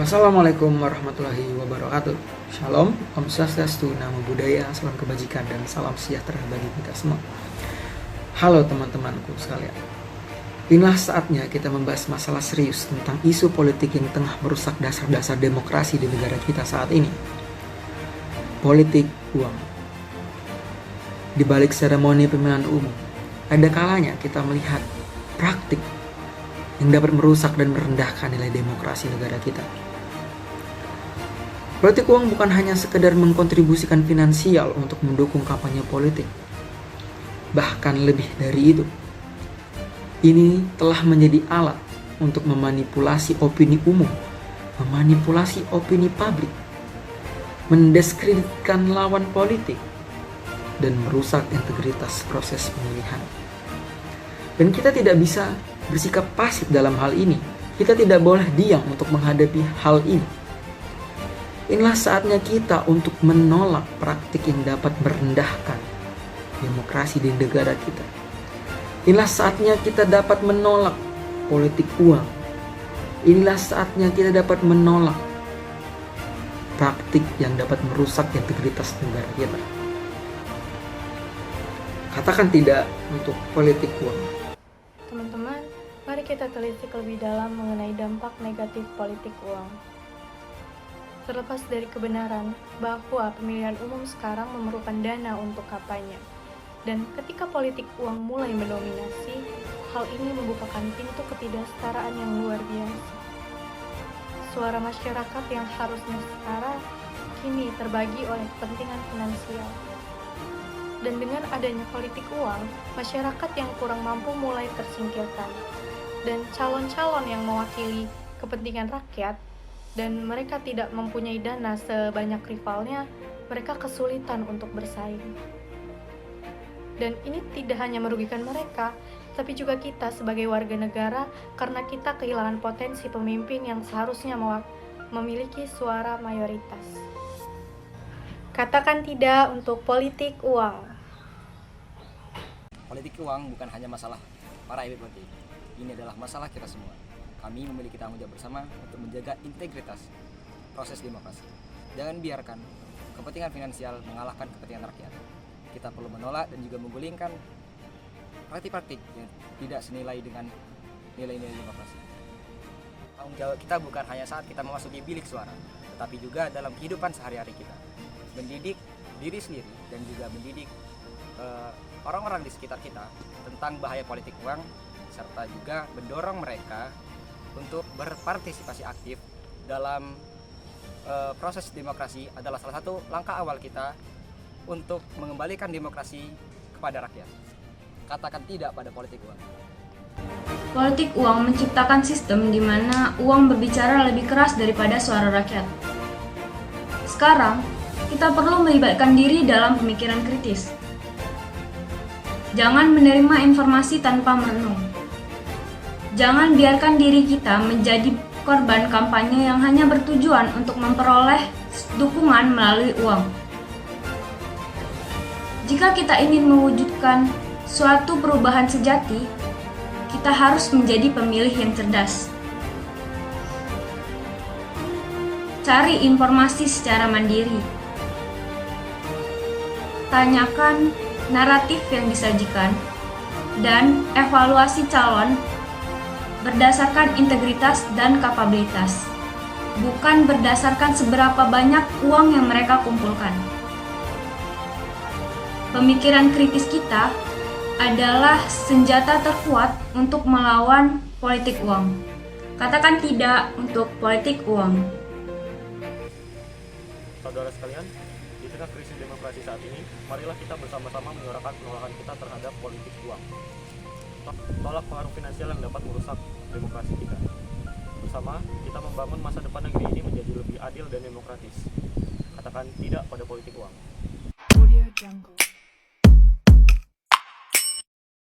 Assalamualaikum warahmatullahi wabarakatuh. Shalom, Om Swastiastu, Namo Buddhaya, salam kebajikan dan salam sejahtera bagi kita semua. Halo teman-temanku sekalian. Inilah saatnya kita membahas masalah serius tentang isu politik yang tengah merusak dasar-dasar demokrasi di negara kita saat ini. Politik uang. Di balik seremoni pemilihan umum, ada kalanya kita melihat praktik yang dapat merusak dan merendahkan nilai demokrasi negara kita. Politik uang bukan hanya sekedar mengkontribusikan finansial untuk mendukung kampanye politik. Bahkan lebih dari itu. Ini telah menjadi alat untuk memanipulasi opini umum, memanipulasi opini publik, mendiskreditkan lawan politik, dan merusak integritas proses pemilihan. Dan kita tidak bisa bersikap pasif dalam hal ini. Kita tidak boleh diam untuk menghadapi hal ini. Inilah saatnya kita untuk menolak praktik yang dapat merendahkan demokrasi di negara kita. Inilah saatnya kita dapat menolak politik uang. Inilah saatnya kita dapat menolak praktik yang dapat merusak integritas negara kita. Katakan tidak untuk politik uang. Teman-teman, mari kita telisik lebih dalam mengenai dampak negatif politik uang. Terlepas dari kebenaran bahwa pemilihan umum sekarang memerlukan dana untuk kampanye, dan ketika politik uang mulai mendominasi, hal ini membukakan pintu ketidaksetaraan yang luar biasa. Suara masyarakat yang harusnya setara kini terbagi oleh kepentingan finansial. Dan dengan adanya politik uang, masyarakat yang kurang mampu mulai tersingkirkan. Dan calon-calon yang mewakili kepentingan rakyat dan mereka tidak mempunyai dana sebanyak rivalnya, mereka kesulitan untuk bersaing. Dan ini tidak hanya merugikan mereka, tapi juga kita sebagai warga negara karena kita kehilangan potensi pemimpin yang seharusnya memiliki suara mayoritas. Katakan tidak untuk politik uang. Politik uang bukan hanya masalah para elit politik. Ini adalah masalah kita semua. Kami memiliki tanggung jawab bersama untuk menjaga integritas proses demokrasi. Jangan biarkan kepentingan finansial mengalahkan kepentingan rakyat. Kita perlu menolak dan juga menggulingkan praktik-praktik yang tidak senilai dengan nilai-nilai demokrasi. Tanggung jawab kita bukan hanya saat kita memasuki bilik suara, tetapi juga dalam kehidupan sehari-hari kita. Mendidik diri sendiri dan juga mendidik orang-orang di sekitar kita tentang bahaya politik uang, serta juga mendorong mereka untuk berpartisipasi aktif dalam proses demokrasi adalah salah satu langkah awal kita untuk mengembalikan demokrasi kepada rakyat. Katakan tidak pada politik uang. Politik uang menciptakan sistem di mana uang berbicara lebih keras daripada suara rakyat. Sekarang, kita perlu melibatkan diri dalam pemikiran kritis. Jangan menerima informasi tanpa merenung. Jangan biarkan diri kita menjadi korban kampanye yang hanya bertujuan untuk memperoleh dukungan melalui uang. Jika kita ingin mewujudkan suatu perubahan sejati, kita harus menjadi pemilih yang cerdas. Cari informasi secara mandiri. Tanyakan naratif yang disajikan dan evaluasi calon berdasarkan integritas dan kapabilitas, bukan berdasarkan seberapa banyak uang yang mereka kumpulkan. Pemikiran kritis kita adalah senjata terkuat untuk melawan politik uang. Katakan tidak untuk politik uang. Saudara sekalian, di tengah krisis demokrasi saat ini, marilah kita bersama-sama menyuarakan penolakan kita terhadap politik uang. Tolak pengaruh finansial yang dapat merusak demokrasi kita. Bersama, kita membangun masa depan negeri ini menjadi lebih adil dan demokratis. Katakan tidak pada politik uang. Audio Jungle.